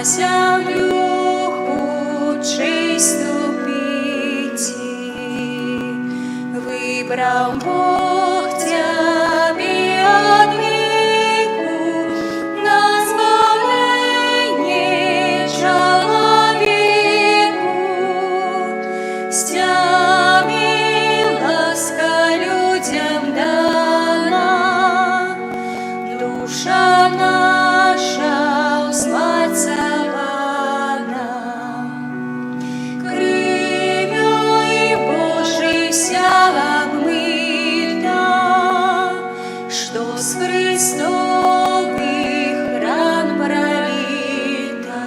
Вся духу чисту піті, вибрав Бог Тябі од віку на збавлення чоловіку. З Тябі ласка людям дана, душа наша услацована. Крив'ю Божий вся обмита, что с Христовых ран пролита.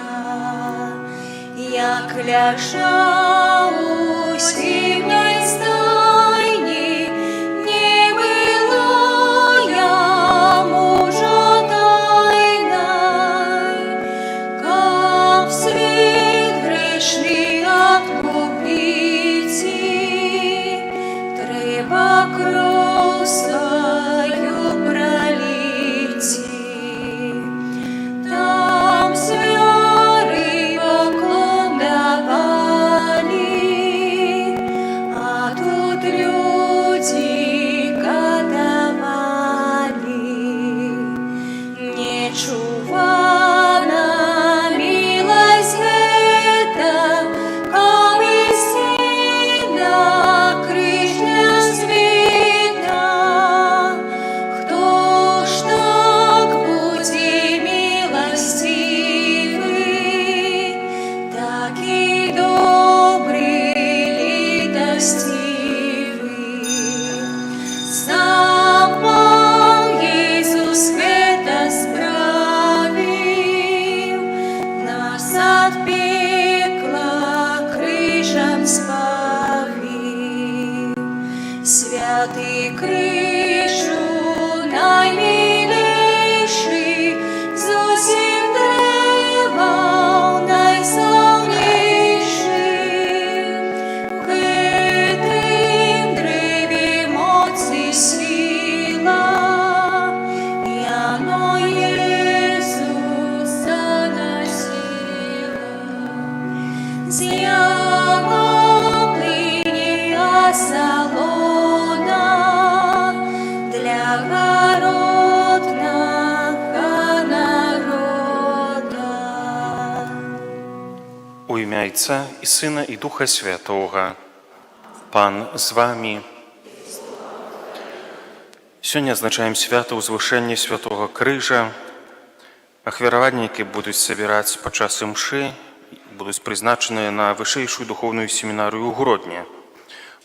Як лежав у сильной стайні, не было я мужа тайной, как свет грешный откупите, треба кров свою пролити. Там з віри поклон давали, а тут люди катовали. Нечувана милость эта, ком истина крышня света. Кто ж так буде милостивый, так и добрый, литостивый. Сам Пан Ісус это справив, нас от пекла крижем спавив. Святий крижу наймилейший, з усіх древов найславніший. В гэтым древе моц і сила, і оно Єсуса носила. З ямом плині осолона для городного народа. У ім'я Отця і Сина і Духа Святого. Пан з вами. Сьогодні означаем свято узвышення Святого Крижа. Ахвяравальнікі будуть збирати падчас імши, будуть призначені на вышэйшую духовную семінарію у Гродні.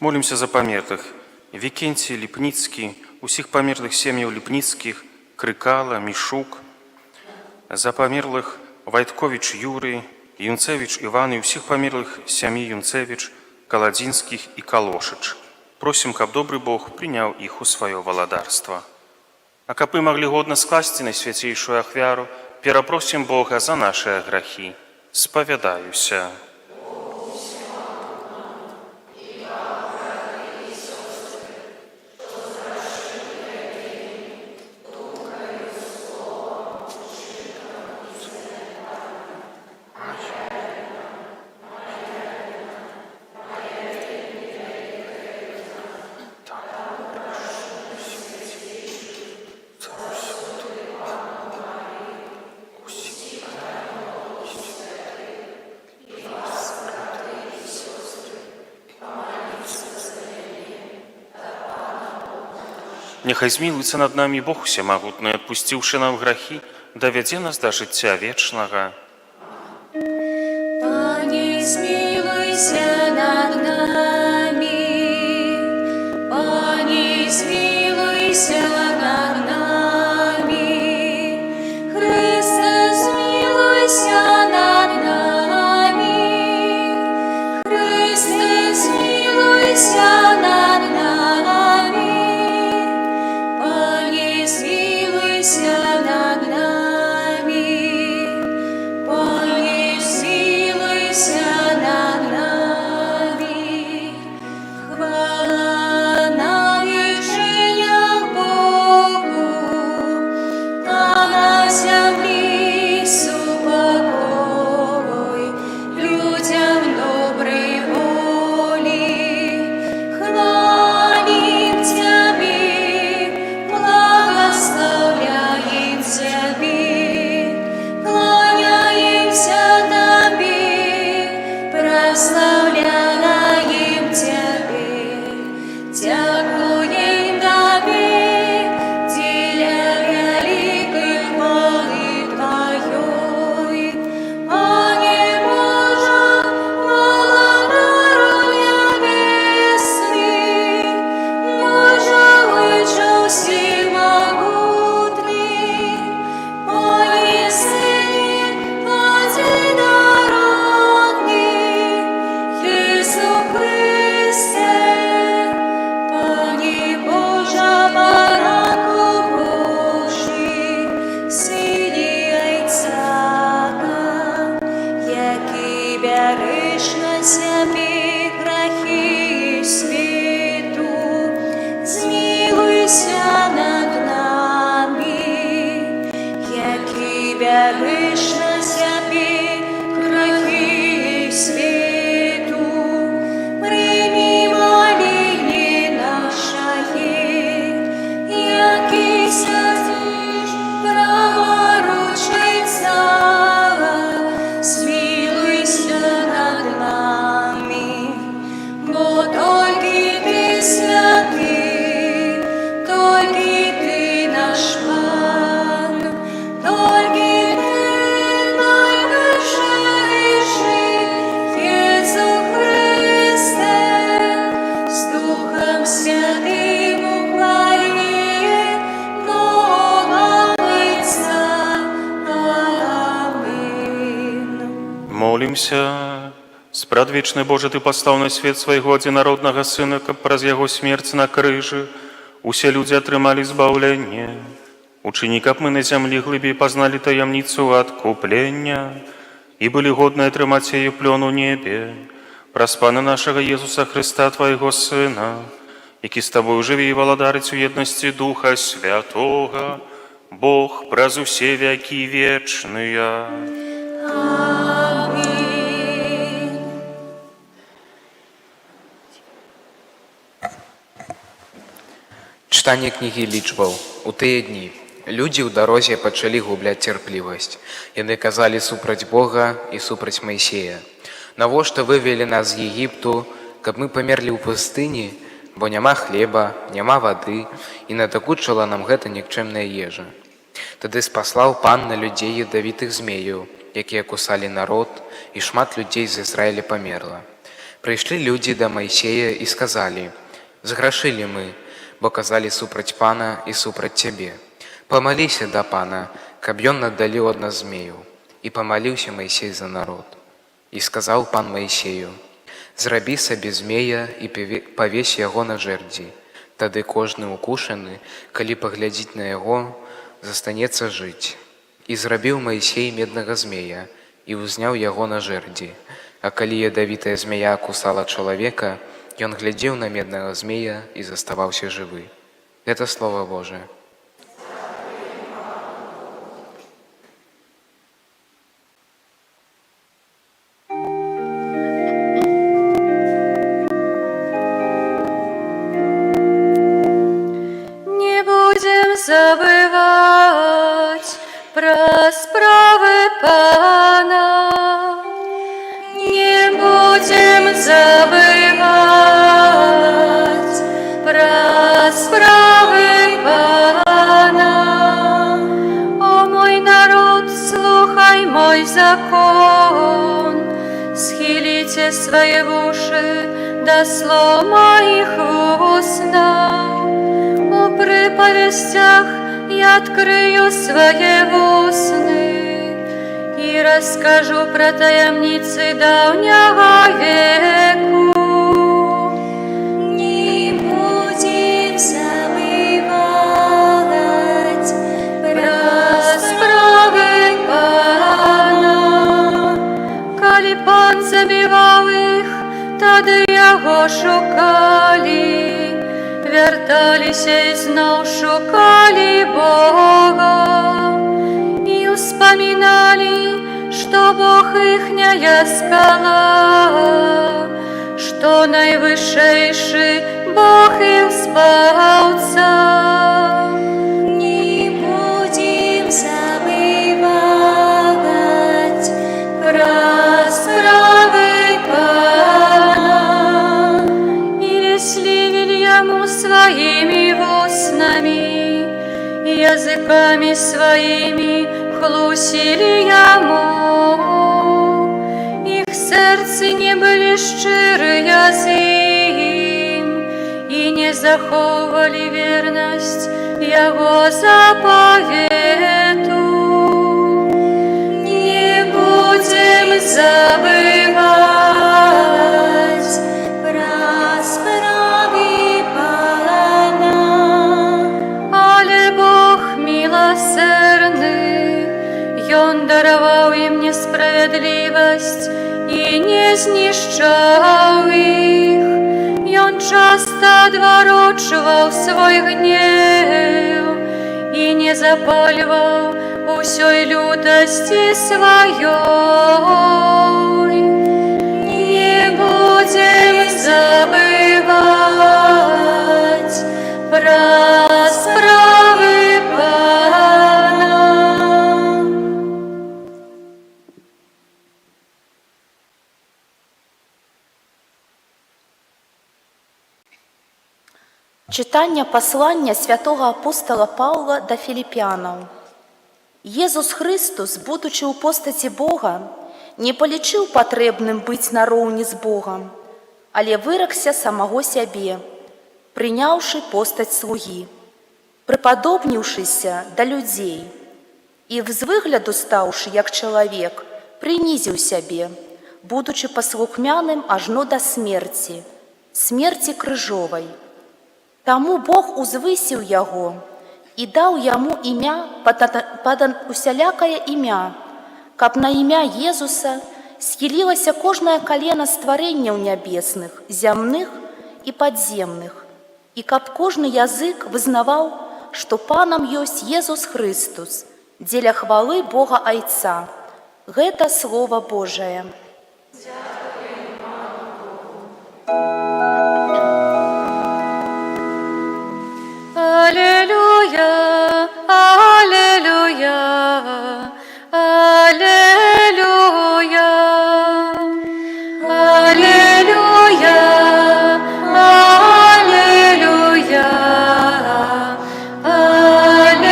Молимся за памерлых Викентий, Липницкий, усіх памерлых сем'яў Липницких, Крыкала, Мишук, за памерлых Вайткович Юрий, Юнцевич Иван и усіх памерлых сям'і Юнцевич, Каладзінских и Калошич. Просим, каб добрый Бог принял их у свое валадарство. А каб мы могли годно скласти на святейшую ахвяру, перепросим Бога за наши грехи. Споведаюся. Нехай змілуецца над намі Бог усемагутны, адпусціўшы нам грахі, давядзе нас да жыцця вечнага. Пане, змилуйся над нами, Пане, змилуйся над нами, Христе, змилуйся над нами, Христе, змилуйся над нами, Пане, змилуйся над нами, Пане, змилуйся над нами. Хвала на вершинах Божьих, бяжиш на сябе грахи свету, прими моление нашае, які сядзеш праворучиться, смилуйся над нами, бо толькі Ти святий, толькі Ти наш Пан, толькі Ти найвищийший, Єсу Христе, з Духом Святим у хвалі молиться. Амин. Молимся. Спрадвечны Боже, Ты пастаў на свет свайго адзінароднага Сына, каб праз Яго смерць на крыжы усе людзі атрымалі збаўленне. Учыні, каб мы на зямлі глыбей пазналі таямніцу адкуплення і былі годны атрымаць яе плён у небе. Праз Пана нашага Езуса Христа, Твайго Сына, які з Табою жыве і валадарыць у еднасці Духа Святога, Бог праз усе вякі вечныя. Амин. Чытанне кнігі лічбаў. У тыя дні людзі ў дарозе пачалі губляць цярплівасць. Яны казалі супраць Бога і супраць Майсея: «Навошта вывелі нас з Егіпту, каб мы памерлі ў пустыні, бо няма хлеба, няма вады, і надакучыла нам гэта нікчэмная ежа». Тады спаслаў Пан на людзей ядавітых змеяў, якія кусалі народ, і шмат людзей з Ізраіля памерла. Прыйшлі людзі да Майсея і сказалі: «Зграшылі мы, бо казалі супраць Пана і супраць Цябе. Памаліся да Пана, каб ён аддаліў ад нас змеяў». І памаліўся Майсей за народ. І сказаў Пан Майсею: «Зрабі сабе змея і павесь яго на жэрдзі. Тады кожны укушаны, калі паглядзіць на яго, застанецца жыць». І зрабіў Майсей меднага змея і ўзняў яго на жэрдзі. А калі ядавітая змея кусала чалавека, ён глядзеў на меднага змея і заставаўся жывы. Гэта Слова Божие. Не будем забывать про справы Пана, не будем забывать про справы Пана. О мой народ, слухай мой закон, схилите свои уши до слов моих устных. У приповестях я открою свои устны и расскажу про таямницы давнего веку. Не будем забывать про справы Пана. Коли Пан забивал их, тады яго шукали, верталіся і зноў шукалі Бога і успаміналі, што Бог іхняя скала, што найвышэйшы Бог іх спаўца. Не будем забывать про справы Пана, и славили Ему своими устнами, языками своими хлусили Ему. Их сердце не были щирые з им, и не заховали верность Его заповету. Не будем забывать про справы Пана, але Бог милосердный, Ён дараваў им несправедливость и не знішчаў их. Ён часто адварочваў свой гнев и не запальваў ўсёй лютасці сваёй. Не будзем забываць пра справы Пана. Читання послання святого апостола Павла до Филиппянов. Езус Христос, будучи у постаці Бога, не полічив потребним бить нароўні з Богом, але выракся самого сябе, прыняўшы постаць слугі, прыпадобніўшыся да людзей, і з выгляду стаўшы, як чалавек, прынізіў сябе, будучи паслухмяным ажно да смерці, смерці крыжовай. Таму Бог узвысіў яго і даў яму імя пад усялякае імя, каб на імя Езуса схілілася кожнае калена стварэнняў нябесных, зямных і падземных, і каб кожны язык вызнаваў, што Панам ёсць Езус Христос, дзеля хвалы Бога Айца. Гэта Слово Божае. Аллилуйя, аллилуйя, аллилуйя, аллилуйя, аллилуйя,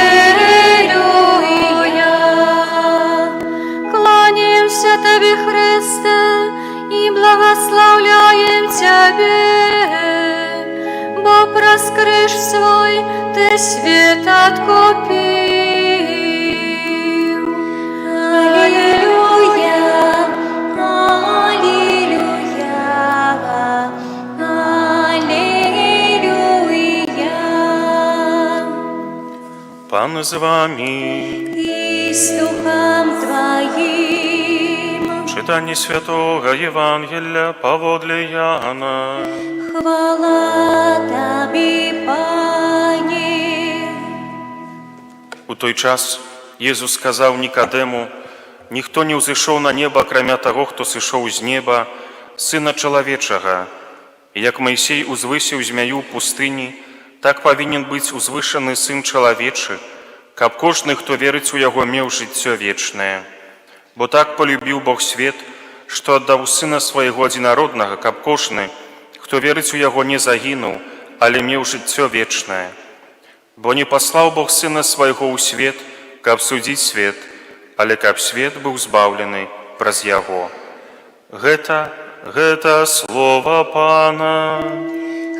аллилуйя. Кланяемся Тебе, Христе, и благословляем Тебе, бо праз крыж свой Ты свет откупил. Аллилуйя, аллилуйя, аллилуйя. Пан з вами. И с Духом Твоим. Читання святого Євангелія паводле Яна. Хвала Тобі, Пане. У той час Єзус сказав Нікадему: «Ніхто не ўзышоў на неба, акрамя таго, хто сышоў з неба, Сына Чалавечага. І як Майсей узвысіў змяю ў пустыні, так павінен быць узвышаны Сын Чалавечы, каб кожны, хто верыць у Яго, меў жыццё вечнае. Бо так полюбіў Бог свет, што аддаў Сына Свайго адзінароднага, каб кожны, хто верыць у Яго, не загінуў, але меў жыццё вечнае. Бо не паслаў Бог Сына Свайго ў свет, каб судзіць свет, але каб свет быў збаўлены праз Яго». Гэта Слова Пана.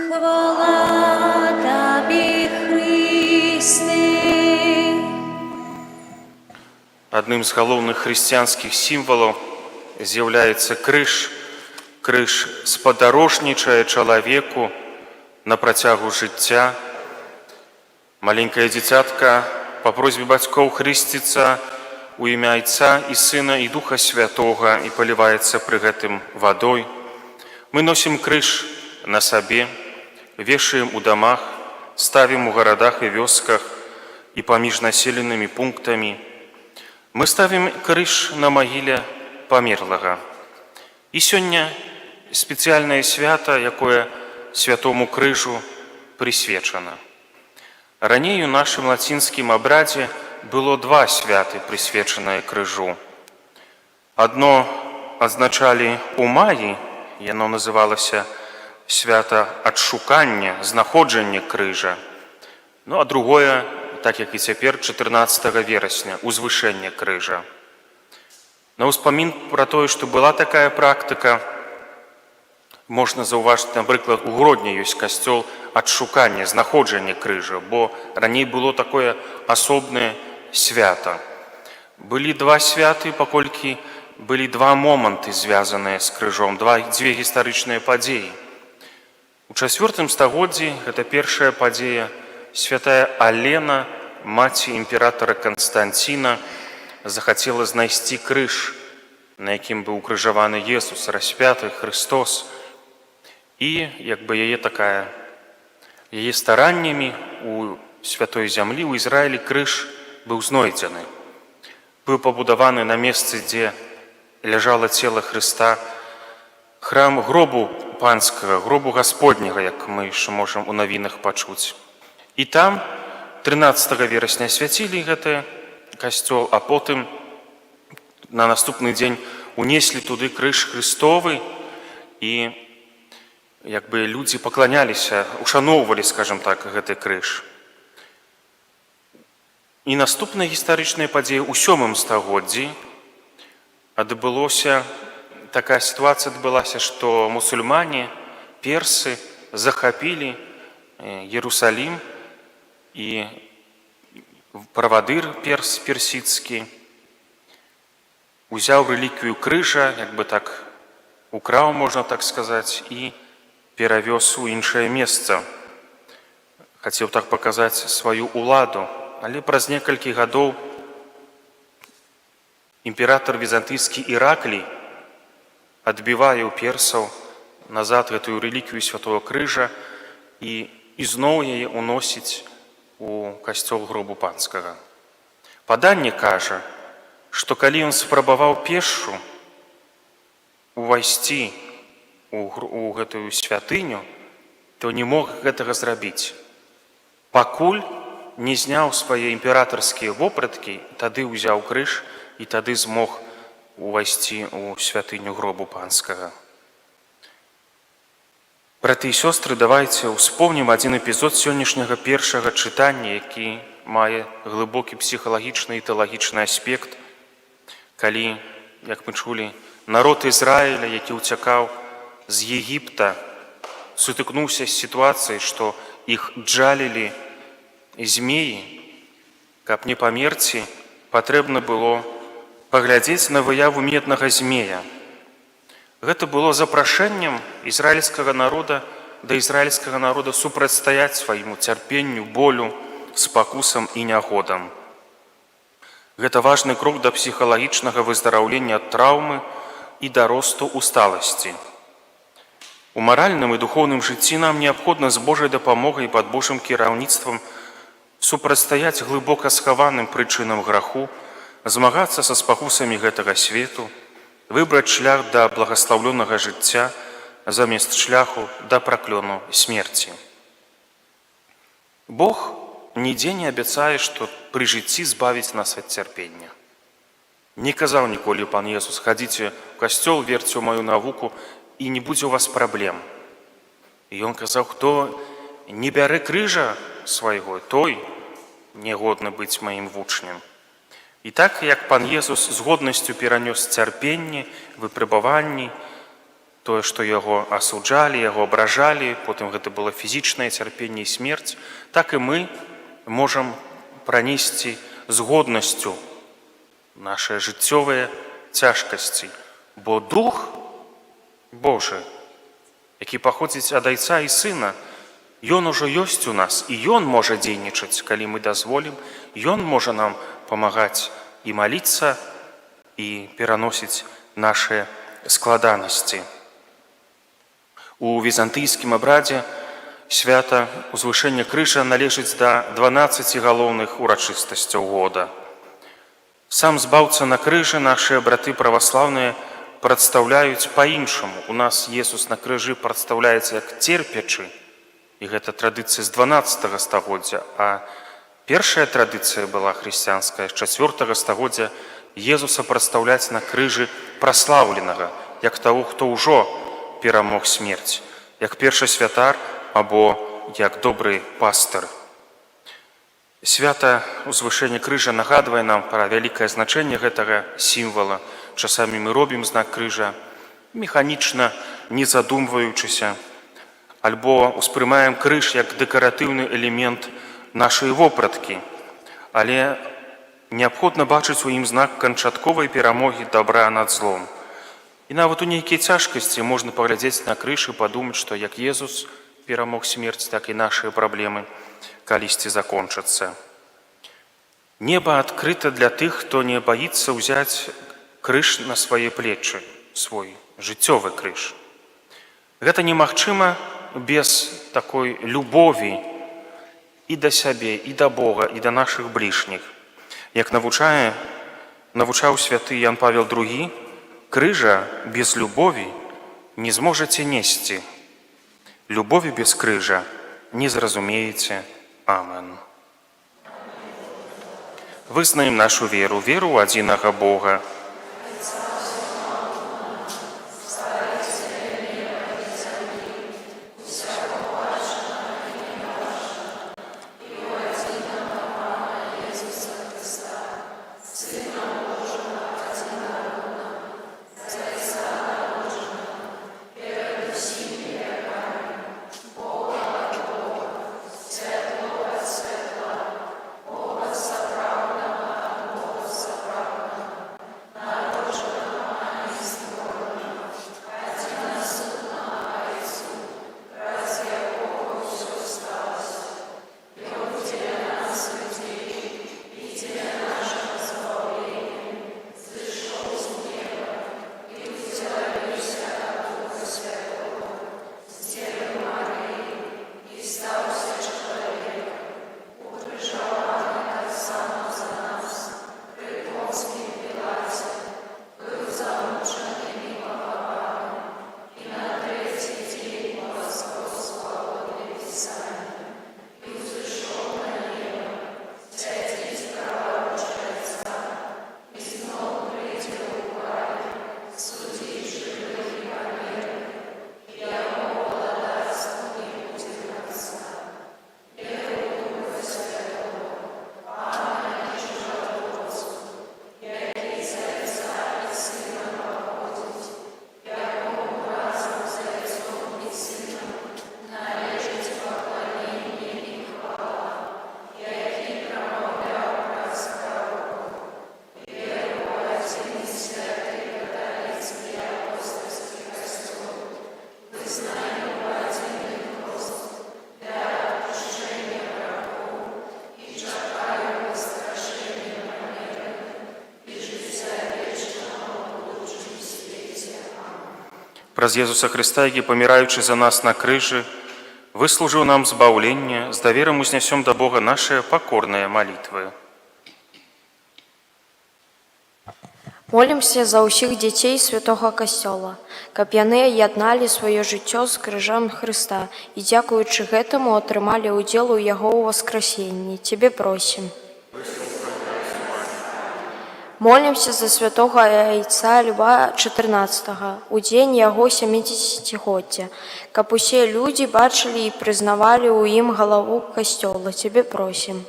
Хвала Тобі, Христе. Адным з галоўных хрысціянскіх сімвалаў з'яўляецца крыж. Крыж спадарожнічае чалавеку на працягу жыцця. Маленькае дзіцятка па просьбе бацькоў хрысціцца у імя Айца і Сына і Духа Святога і паліваецца пры гэтым вадой. Мы носім крыж на сабе, вешаем у дамах, ставім у гарадах і вёсках і паміж населенымі пунктамі. Мы ставім крыж на магіле памерлага. І сёння спецыяльнае свята, якое святому крыжу прысвечана. Раней у нашым лацінскім абрадзе было два святы, прысвечаныя крыжу. Адно адзначалі ў маі, яно называлася свята адшукання, знаходжання крыжа. Ну а другое, так як і цяпер, 14 верасня, узвышэнне крыжа. На ўспамін пра тое, што была такая практыка, можна заўважыць, напрыклад, у Гродні ёсць касцёл адшукання, знаходжання крыжа, бо раней было такое асобнае свята. Былі два святы, паколькі былі два моманты, звязаныя з крыжом, дзве гістарычныя падзеі. У 4 стагоддзі гэта першая падзея. Святая Алена, маці імператара Канстанціна, захацела знайсці крыж, на якім быў укрыжаваны Jesús, распяты Христос. І яе стараннямі у святой зямлі, у Ізраілі крыж быў знойдзены. быў пабудаваны на месцы, дзе ляжала цела Хрыста, храм гробу панскага, гробу Гасподняга, як мы яшчэ можам у навінах пачуць. І там 13 верасня свяцілі гэты касцёл, а потым на наступны дзень унеслі туды крыж Христовы, і як бы людзі пакланяліся, ушаноўвалі, скажем так, гэты крыж. І наступная гістарычная падзея ў 7 стагоддзі адбылося, такая сітуацыя адбылася, што мусульмане, персы захапілі Иерусалим, і правадыр персідскі узяў рэліквію крыжа, як бы так украў, можна так сказаць, і перавёз у іншае месца. Хацеў так паказаць сваю уладу, але праз некалькі гадоў імператар візантыйскі Іраклій адбівае ў персаў назад гэтую рэліквію святого крыжа і ізноў яе уносіць у касцёл гробу панскага. Паданне кажа, што калі ён спрабаваў пешшу увайсці у гэтую святыню, то не мог гэтага зрабіць. Пакуль не зняў свае імператарскія вопраткі, тады ўзяў крыж і тады змог увайсці у святыню гробу панскага. Браты і сёстры, давайце успомнім адзін эпізод сённяшняга першага чытання, які мае глыбокі псіхалагічны і тэалагічны аспект, калі, як мы чулі, народ Ізраіля, які ўцякаў з Егіпта, сутыкнуўся з сітуацыяй, што іх джалілі змеі, каб не памерці, патрэбна было паглядзець на выяву меднага змея. Гэта было запрашэннем ізраільскага народа да ізраільскага народа супрацьстаяць свайму цярпенню, болю, спакусам і нягодам. Гэта важны крок да псіхалагічнага выздараўлення ад траўмы і да росту усталасці. У маральным і духоўным жыцці нам неабходна з Божай дапамогай і пад Божым кіраўніцтвам супрацьстаяць глыбока схаваным прычынам граху, змагацца са спакусамі гэтага свету, выбраць шлях да благаслаўлёнага жыцця замест шляху да праклёну смерці. Бог нідзе не абяцае, што пры жыцці збавіць нас ад цярпення. Не казаў ніколі пан Jesús: хадзіце ў касцёл, верце ў маю навуку, і не будзе у вас праблем. І ён казаў: хто не бярэ крыжа свайго, той негодны быць маім вучнем. І так, як пан Jesús з годнасцю перанёс цярпенне, выпрабаванні, тое, што яго асуджалі, яго абражалі, потым гэта было фізічнае цярпенне і смерць, так і мы можам пранесці з годнасцю нашы жыццёвыя цяжкасці, бо Дух Божы, які паходзіць ад Айца і Сына, Ён ужо ёсць у нас, і Ён можа дзейнічаць, калі мы дазволім, Ён можа нам памагаць і маліцца, і пераносіць нашы складанасці. У візантыйскім абрадзе свята узвышэння крыжа належыць да 12 галоўных урачыстасцяў года. Сам збаўца на крыжы нашыя браты праваслаўныя прадстаўляюць па-іншаму. У нас Jesús на крыжы прадстаўляецца як церпячы, і гэта традыцыя з 12 стагоддзя, а першая традыцыя была хрысціянская з 4 стагоддзя Jesúsa прадстаўляць на крыжы праслаўленага, як таго, хто ўжо перамог смерць, як першы святар або як добры пастыр. Свята узвышэння крыжа нагадвае нам пра вялікае значэнне гэтага сімвала. Часамі мы робім знак крыжа, механічна, не задумваючыся, альбо успрымаем крыж як дэкаратыўны элемент нашай вопраткі, але неабходна бачыць у ім знак канчатковай перамогі добра над злом. І нават у нейкія цяжкасці можна паглядзець на крыж і падумаць, што як Jesús перамог смерць, так і нашыя праблемы калісьці закончацца. Неба адкрыта для тых, хто не баіцца ўзяць крыж на свае плечы, свой жыццёвы крыж. Гэта немагчыма без такой любові і да сябе, і да Бога, і да нашых бліжніх. Як навучае Навучаў святы Ян Павел II, крыжа без любові не зможаце несці. Любові без крыжа не зразумееце. Амен. Вызнаем нашу веру, веру ў адзінага Бога. Праз Езуса Христа, які, паміраючы за нас на крыжы, выслужыў нам збаўленне, з даверам узнясём да Бога нашыя пакорныя малітвы. Молімся за ўсіх дзяцей святога Касцёла, каб яны ядналі сваё жыццё з крыжам Хрыста і, дзякуючы гэтаму, атрымалі ўдзел у Яго ўваскрасенні. Цябе просім. Молімся за святога яйца Льва XIV у дзень яго 70-годдзя, каб усе людзі бачылі і прызнавалі ў ім галаву Касцёла. Цябе просім.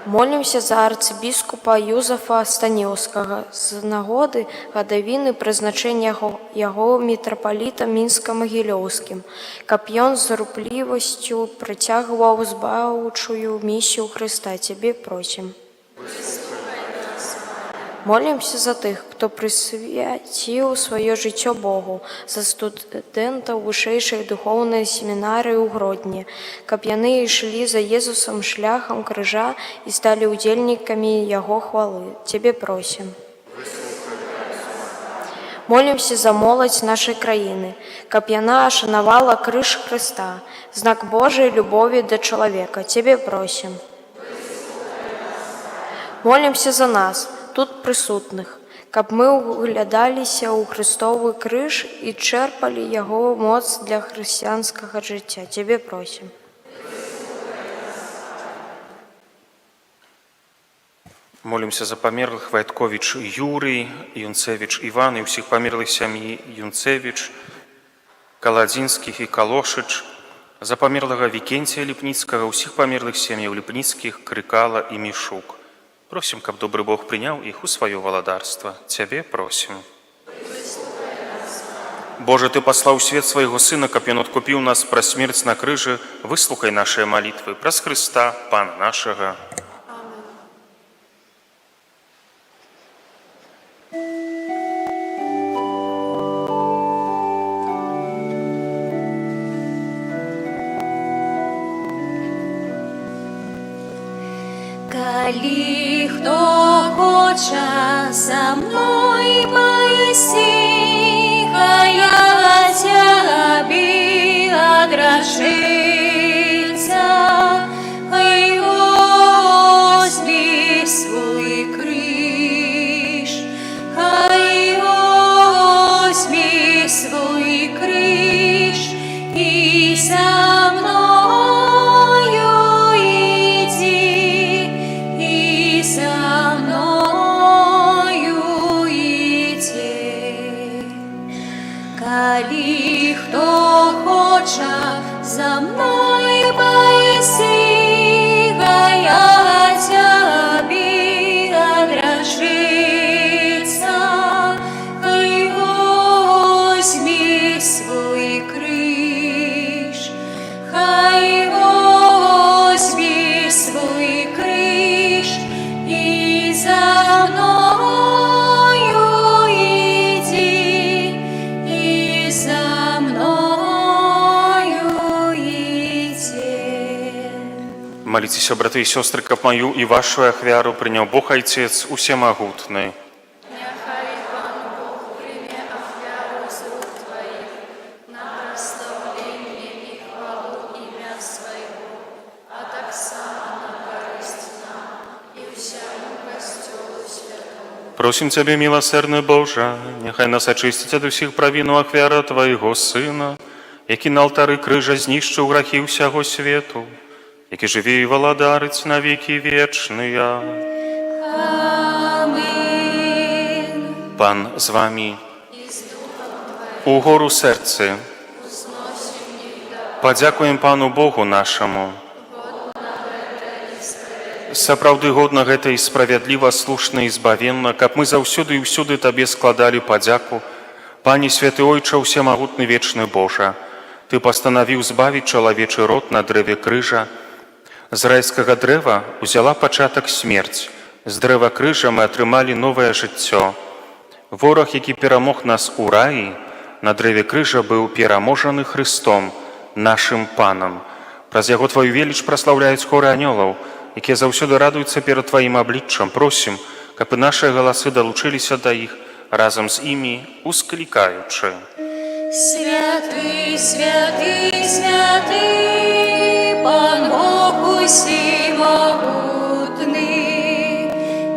Молімся за арцыбіскупа Юзафа Станіўскага з нагоды гадавіны прызначэння яго мітрапалітам мінска-магілёўскім, каб ён з руплівасцю працягваў збаўчую місію Хрыста. Цябе просім. Молімся за тых, хто прысвяціў сваё жыццё Богу, за студэнтаў вышэйшай духоўнай семінарыі ў Гродні, каб яны ішлі за Езусам шляхам крыжа і сталі ўдзельнікамі Яго хвалы. Цябе просім. Молімся за моладзь нашай краіны, каб яна шанавала крыж Хрыста, знак Божай любові да чалавека. Цябе просім. Молімся за нас, тут прысутных, каб мы углядаліся ў Хрыстовы крыж і чэрпалі яго моц для хрысціянскага жыцця. Цябе просім. Молімся за памерлых Вайтковіч Юрый, Юнцевіч Іван і ўсіх памерлых сям'і Юнцевіч, Каладзінскіх і Калошыч, за памерлага Вікенція Ліпніцкага, ўсіх памерлых сем'яў Ліпніцкіх, Крыкала і Мішук. Просім, каб добры Бог прыняў іх у сваё валадарства. Цябе просім. Божа, Ты паслаў свет свайго Сына, каб Ён адкупіў нас праз смерць на крыжы. Выслухай нашыя малітвы праз Хрыста, Пана нашага. Калі хто хоча са мной пайсці, хай ад цябе адрашыцца, хай возьме свой со мной поиси, я тебе одрожиться, и возьми свой крыж, хай возьми свой крыж, и за мною иди, и за мною иди. Молитесь, браты и сестры, каб мою и вашу ахвяру принял Бог Отец Усемогутный. Просим Тебе, милосердный Боже, нехай нас очистить от усіх правину ахвяра Твоего Сына, які на алтары крыжа знішчыў грахі ўсяго свету, які жыве і валадарыць на векі вечныя. Амин. Пан з вами. У гору серце. Падзякуем Пану Богу нашаму. Сапраўды годна гэта і справядліва, слушна і збавенна, каб мы заўсёды і ўсюды Табе складалі падзяку. Пане святы Ойча, усемагутны вечны Божа, Ты пастанавіў збавіць чалавечы род на дрэве крыжа. З райскага дрэва узяла пачатак смерць, з дрэва крыжа мы атрымалі новае жыццё. Вораг, які перамог нас у раі, на дрэве крыжа быў пераможаны Христом, нашым Панам. Праз яго Твою веліч праслаўляюць хоры анёлаў, якія заўсёды радуюцца перад Тваім абліччам. Просім, каб і нашыя галасы далучыліся да іх, разам з імі усклікаючы. Святый, святый, святый, Пан Бог усемогутный,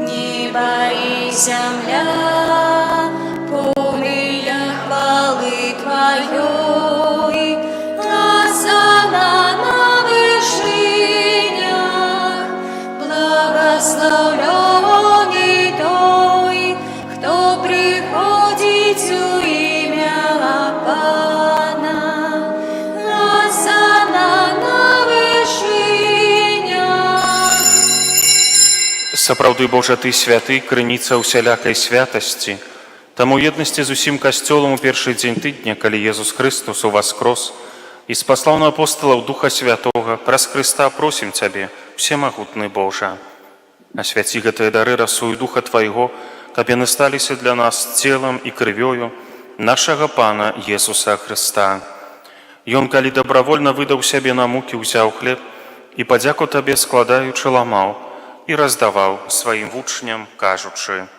небо и земля, полные хвалы Твоей, Осанна на вершинах, благословленный той, кто приходит у имя Пана. Осанна на вершинах. Сапраўды, Божа, Ты святы, крыніца ўсялякай святасці. Таму єднасці з усім касцёлам у першы дзень тыдня, калі Езус Христос уваскрос, і спаслаў на апосталаў Духа Святога, праз Христа просім Цябе, всемагутны Божа. Асвяці гэтыя дары расою Духа Твайго, каб яны сталіся для нас целам і крывёю нашага Пана Езуса Христа. Ён, калі добравольна выдаў сябе на мукі, узяў хлеб і падзяку Табе складаючы ламаў і раздаваў сваім вучням, кажучы: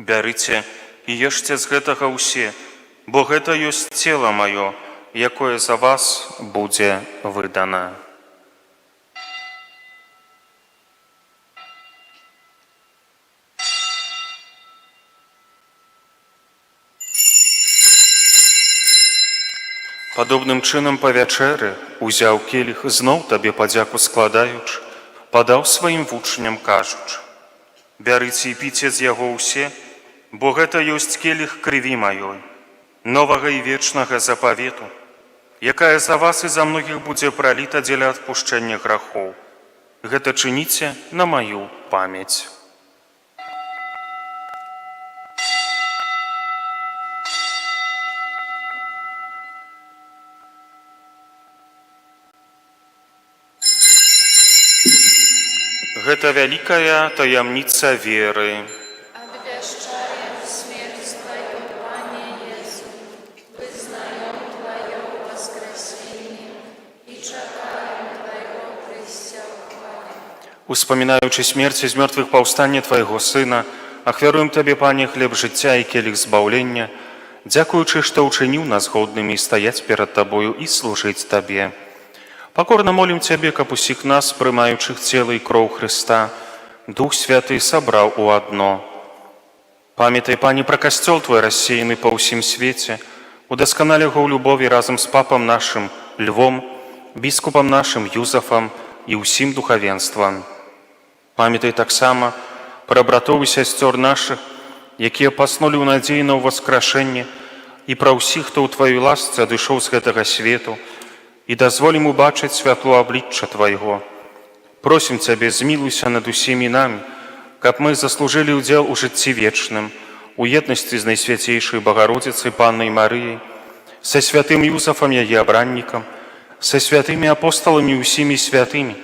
«Бярыце і ешце з гэтага ўсе, бо гэта ёсць цела маё, якое за вас будзе выдана». Падобным чынам па вячэры узяў келіх, зноў Табе падзяку складаючы, падаў сваім вучням, кажучы: «Бярыце і піце з яго ўсе, бо гэта ёсць келіх крыві маёй, новага і вечнага запавету, якая за вас і за многіх будзе праліта дзеля адпушчэння грахоў. Гэта чыніце на маю памяць». Гэта вялікая таямніца веры. Обвящаем смерть Твою, Пане Иисус, вызнаем Твое воскресение и чакаем Твоего присягания. Успамінаючы смерць з мёртвых паўстання Твайго Сына, ахвяруем Табе, Пане, хлеб жыцця і келіх збаўлення, дзякуючы, што ўчыніў нас годнымі стаяць перад Табою і служыць Табе. Покорно молим Тебе, каб усіх нас, прымаючых цела і кроў Христа, Дух Святы сабраў у адно. Памятай, Пане, пра касцёл Твой рассеяны па ўсім свеце, удасканалі яго ў любові разам з папам нашым Львом, біскупам нашым Юзафам і ўсім духавенствам. Памятай таксама пра братоў і сясцёр нашых, якія паснулі ў надзеі на ўваскрашэнне, і пра ўсіх, хто ў Тваёй ласцы адышоў з гэтага свету, і дазволім убачыць святло аблічча Твайго. Просім Цябе, змілуйся над усімі намі, каб мы заслужылі ўдзел у жыцці вечным, у еднасці з Найсвяцейшай Багародзіцай Паннай Марыяй, са святым Юзафам яе абраннікам, са святымі апосталамі і усімі святымі,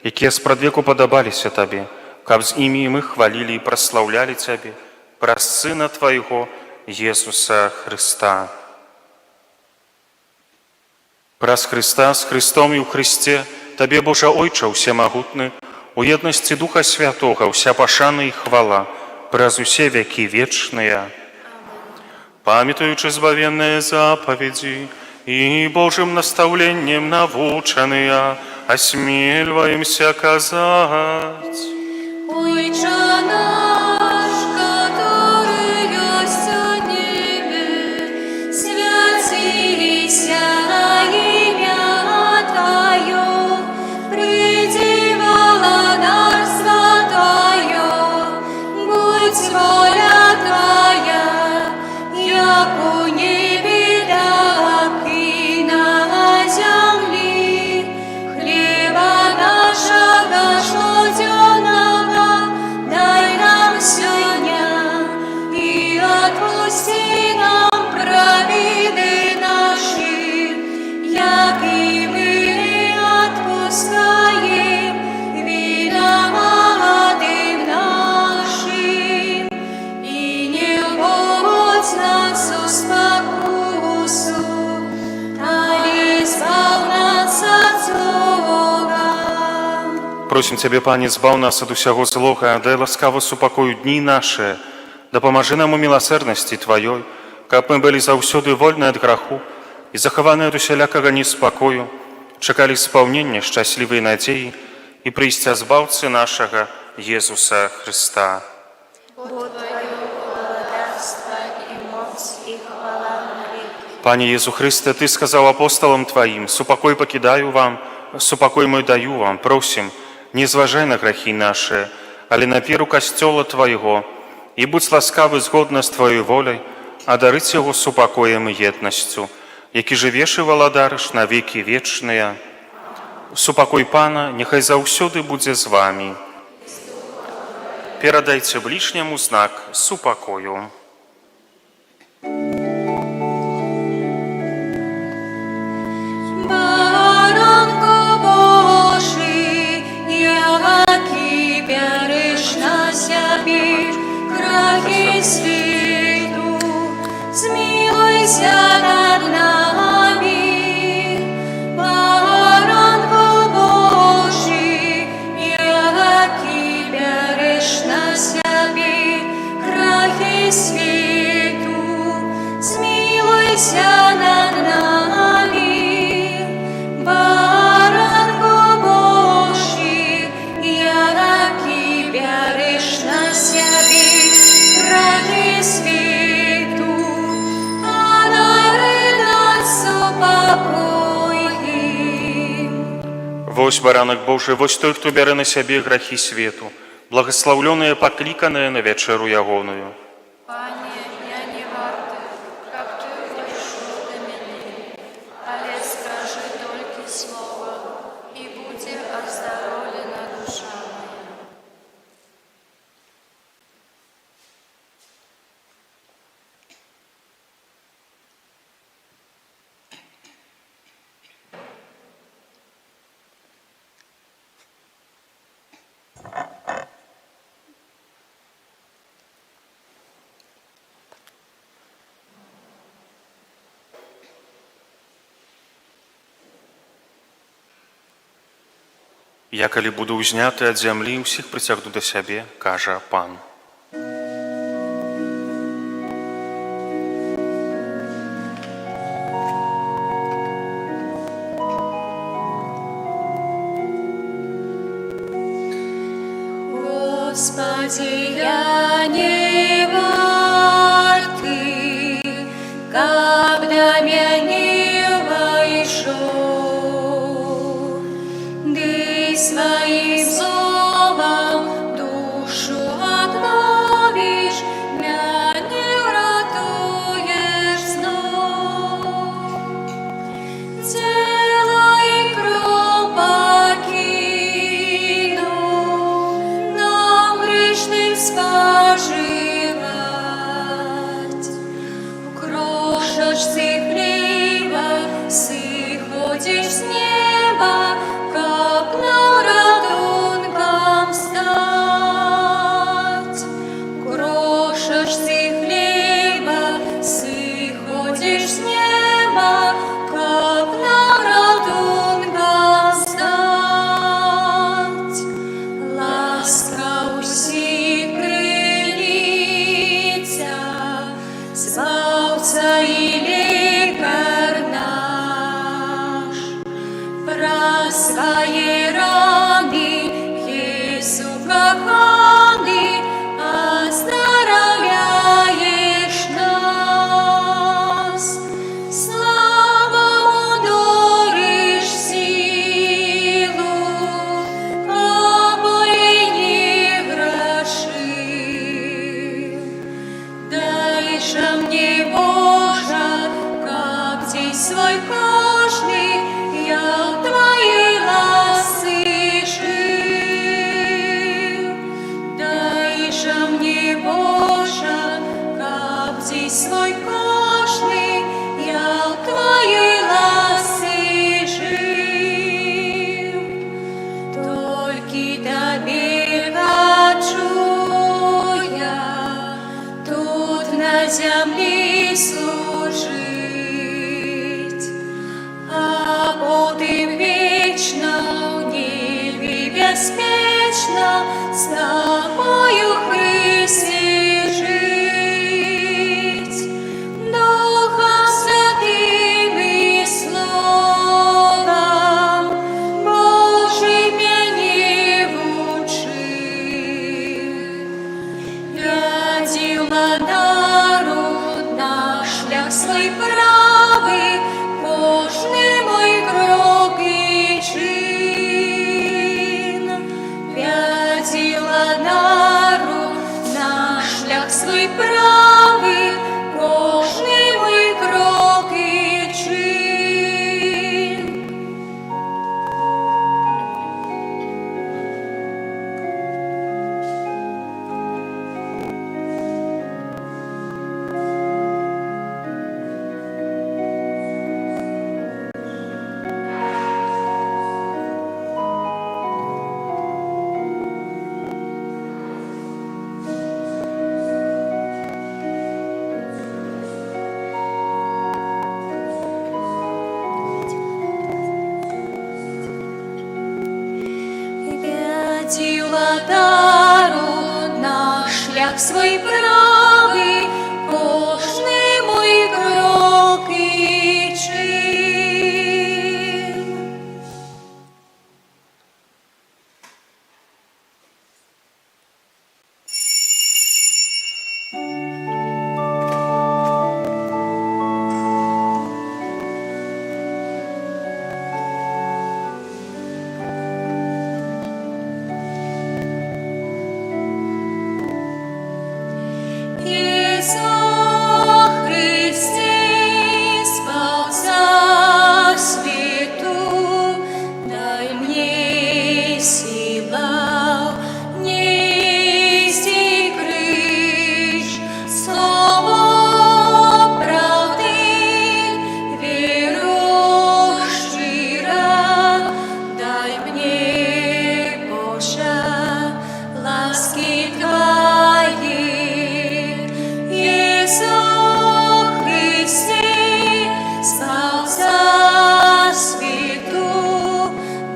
якія спрадвеку падабаліся Табе, каб з імі мы хвалілі і праслаўлялі Цябе праз Сына Твайго, Езуса Хрыста. Праз Хрыста, з Хрыстом і ў Хрысце, Табе, Божа Ойча, усемагутны, у еднасці Духа Святога, уся пашана і хвала, праз усе векі вечныя. Памятаючы збавенныя запаведзі і Божым настаўленнем навучаныя, асмельваемся казаць. Ойче наш, который есть в небе, святися имя Твое, приди владарство Твое, будь воля Твоя, яко в небе, так и на земле. Хлеба нашего ежедневного дай нам сегодня, и отпусти нам провины наши, як и мы отпускаем виноватым нашим. И не вводь нас в спокусу, але избав нас от злого. Просім Цябе, Пане, збаў нас ад усяго злога, дай ласкава супакою дні нашы, дапамажы нам у міласэрнасці Тваёй, каб мы былі заўсёды вольны ад граху і захаваны ад усялякага неспакою, чакалі спаўнення шчаслівай надзеі і прыйсця збаўцы нашага Езуса Хрыста. Бо Твое владарство и моц и хвала навеки. Пане Езу Хрысте, Ты сказаў апосталам Тваім: супакой пакідаю вам, супакой мой даю вам. Просім, не зважай на грахі нашы, але на веру касцёла Твайго, і будь ласкавы згодна з Тваёй воляй, адарыць яго супакоем і еднасцю, які жывеш і валадарыш на векі вечныя. Супакой Пана няхай заўсёды будзе з вамі. Перадайце ближняму знак супакою. Баранко Божий, який береш на себе грехи світу, змилуйся над нами. Баранко Божий, який береш на себе грехи світу, змилуйся над нами. Баранко Божий, який береш на себе грехи світу, а дай нас упокой їм. Вось баранак Божий, вось той, хто бярэ на сябе грахі свету, благословленыя, пакліканыя на вячэру ягоную. Пане, я не варты, каб Ты прийшов до мене, але скажи тільки слово, і буде оздоровлена душа моя. Я, калі буду ўзняты ад зямлі, усіх прыцягну да сябе, кажа Пан. Господи, я не варты, каб до мяне вайшоў. Ты своим словом душу обновишь, мяне вратуешь знов. Тело свой кожний, я в Твоей ласці жив. Дай же мне, Боже, как здесь свой кожний, я в Твоей ласці жив. Тільки Тобі хочу я тут на землі служить, а потім вічно в небі безпечно з Тобою, Христі, жить. Духом Святим і Словом Божим мені вчив. Вяділа народ на шлях свій правий, кожний мой крок і чин. Вяділа народ на шлях свій правий, кожний мой крок і чин. Вяділа народ на шлях свій правий, кожний мой крок і чин. Ісус Христе, спасся світу, дай мені сила нести криж, слово правди, віру щира, дай мені, Боже, ласки Твої. Ісус Христе, спасся світу,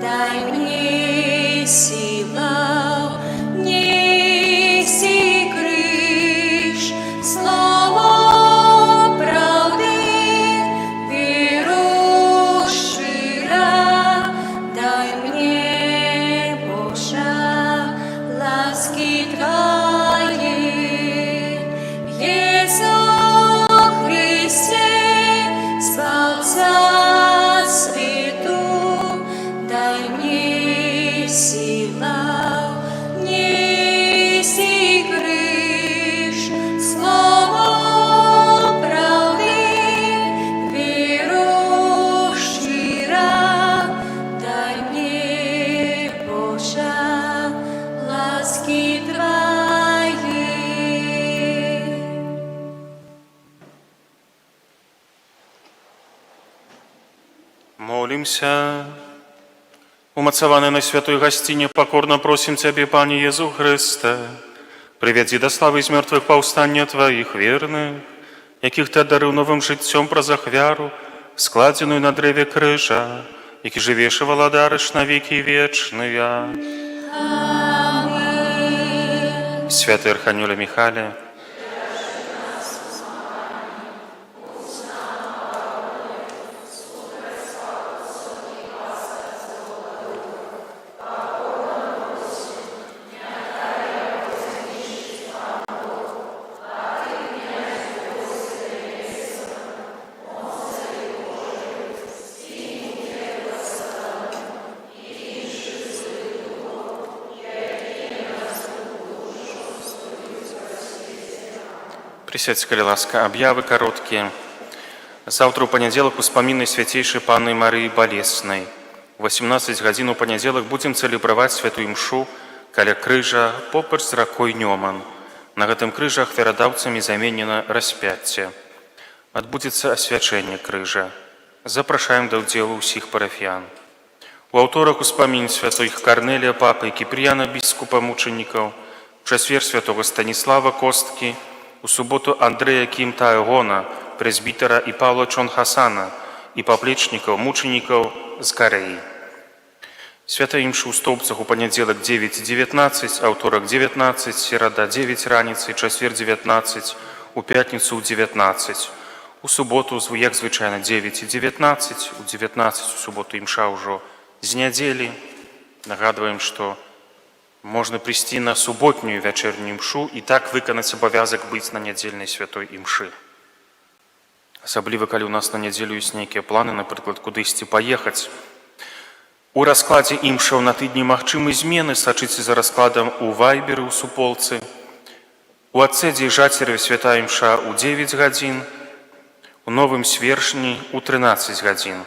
дай мені сила нести криж, слово правди, віру щира, дай мені, Боже, ласки Твої. Ісус Христе, спасся світу, дай мені сила нести криж, слово правди, віру щира, дай мені, Боже, ласки Твої. Молимся. Умацаваны на святой гостине, покорно просим Тебе, Пане Иисус Христе, приведи до славы из мертвых повстания Твоих верных, яких Ты одарил новым життем про захвяру, складенную на древе крыжа, які живеш і владариш на віки вічні. Святий Архангеле Михайле, присядьте, коли ласка, об'яви короткі. Заўтра ў панядзелак успамінай свяцейшай панны Марыі Балеснай. 18 гадзін у панядзелак будзем цэлебраваць святую імшу каля крыжа побач з ракой Нёман. На гэтым крыжа ахвярадаўцамі заменена распяцце. Адбудзецца асвячэнне крыжа. Запрашаем да ўдзелу ўсіх парафіян. У аўторак успамін святых Карнелія папы і Кіпрыяна біскупа мучанікаў, у чацвер святого Станіслава Косткі, у суботу Андрэя Кімтаэгона, прэзбітара і Паўла Чонхасана і паплечнікаў мучанікаў з Карэі. Святая імша ў Стоўбцах у панядзелак 9:19, аўторак 19, серада 9 раніцы, чацвер 19, у пятніцу ў 19. У суботу, як звычайна, 9:19, у 19 у суботу імша ўжо з нядзелі. Нагадваем, што можна прыйсці на суботнюю вячэрнюю імшу і так выканаць абавязак быць на нядзельнай святой імшы. Асабліва, калі ў нас на нядзелю ёсць нейкія планы, напрыклад, кудысьці паехаць. У раскладзе імшаў на тыдні магчымы змены, сачыце за раскладам у вайберы ў суполцы. У Ацэдзе і Жацереве святая імша ў 9 гадзін, у Новым Свершні ў 13 гадзін.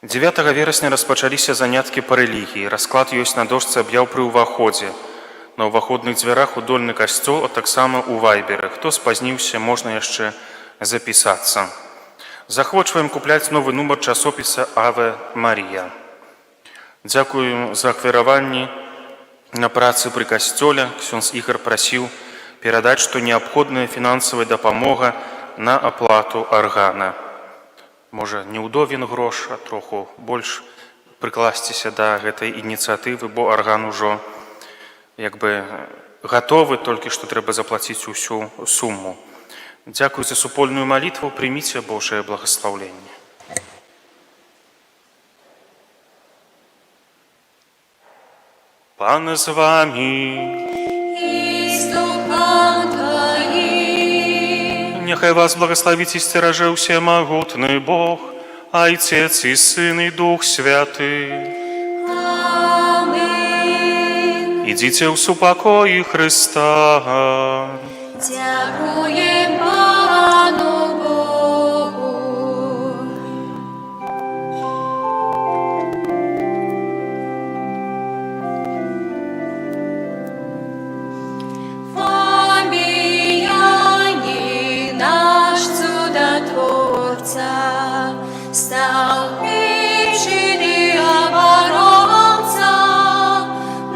9 верасня распачаліся заняткі па рэлігіі. Расклад ёсць на дошцы аб'яў пры ўваходзе. На ўваходных дзвярах у дольны касцёл, а таксама ў вайберы. Хто спазніўся, можна яшчэ запісацца. Захвочваем купляць новы нумар часопіса «Аве Марія». Дзякуем за ахвяраванні на працы пры касцёле. Ксёндз Ігар прасіў перадаць, што неабходная фінансавая дапамога на аплату аргана. Можа, не ўдовін грош, а троху больш прыкласціся да гэтай ініцыятывы, бо арган ужо гатовы, толькі што трэба заплаціць усю суму. Дзякуй за супольную малітву, прыміце Божае благаслаўленне. Пан з вамі. Няхай вас благословіць і сцеражэ ўсемагутны Бог, Айцец і Сын і Дух Святы. Амин. Ідзіце ў супакоі Христа. Дякуем Пану Богу. Фаміяні наш чудотворца стал причиной оборонца.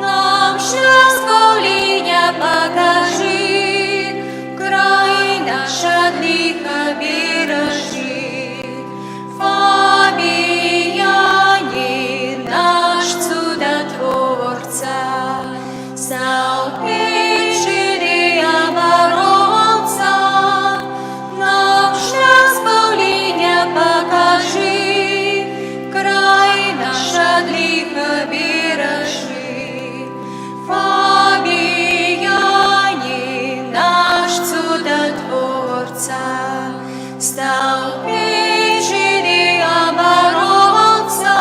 Нам счастье линия покажи, край наш от лиха бережи. Фамиянин наш чудотворца стал причиной оборонца. Нам счастье линия покажи, край наш от лиха бережи. Фамиянин наш чудотворца стал причиной оборонца.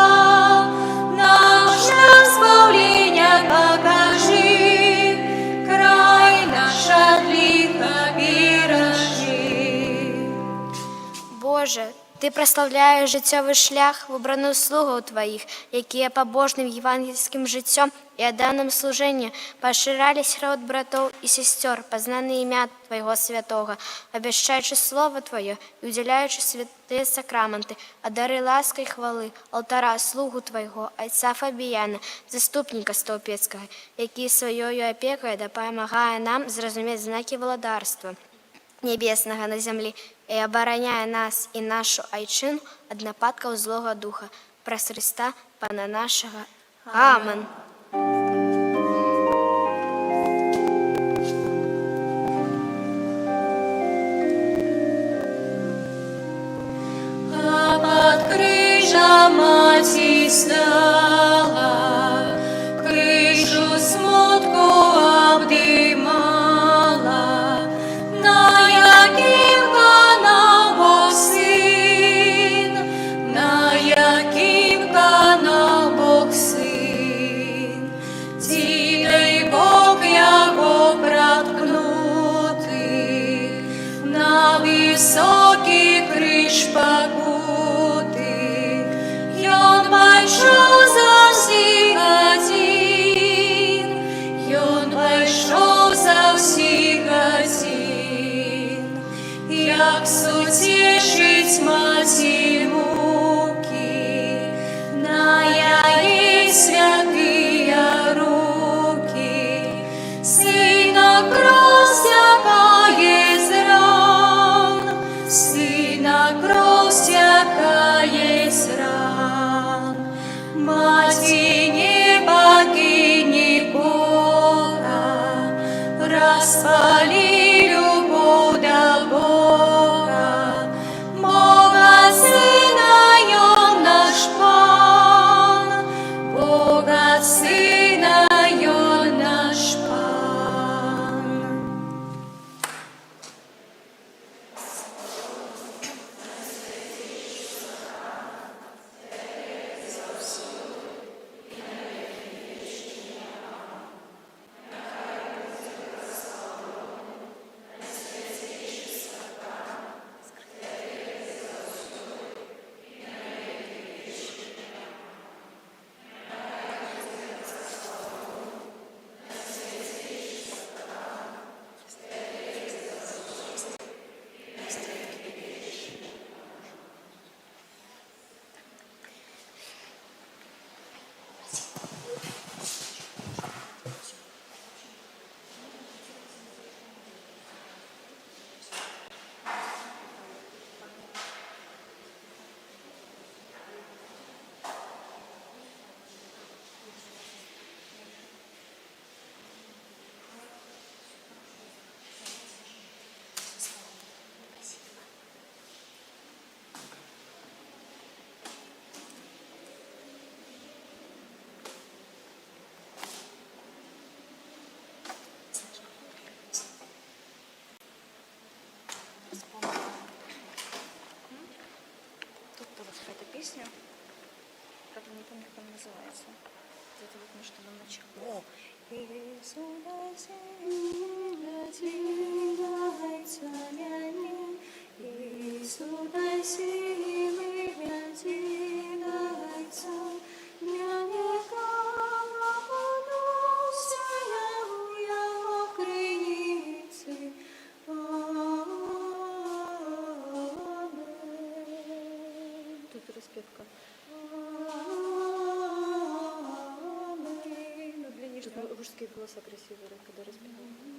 Наш избавление покажи, край наш от лиха бережи. Боже, Ти прославляєш життєвий шлях вибраних слугів Твоїх, які побожним євангельським життям и отданным служением поширались род братов и сестер, познанные имя Твоего святого, обещаючи Слово Твое и уделяючи святые сакраменты, одари лаской и хвалы алтара слугу Твоего, отца Фабияна, заступника Столпецкого, який своєю опекою допомагає нам зрозуміти знаки владарства небесного на землі и обороняя нас и нашу айчину от нападков злого духа. Прос Христа, Пана нашего. Амин. А под крыжом мать стала, крышу смутку обдымала, на яким канал Бог Сын, на яким канал Бог Сын. Ті дай Бог його проткнути, на високий крыж лиш пакуты, Ён пайшоў за всіх один, Ён пайшоў за всіх один, як сутешить маці муки, на яе святыя руки, Сына кров стякає з ран, Сына кров стякає з ран. Маті, не покинь Бога, розпали любов до Бога, Бога Сина Ён наш Пан, Бога Сина Ён наш Пан. Какая-то песня, правда не помню, как она называется. Это вот мы что нам начало. Тут распевка. Ну, длиннее, что мужские голоса красивые, когда распевают.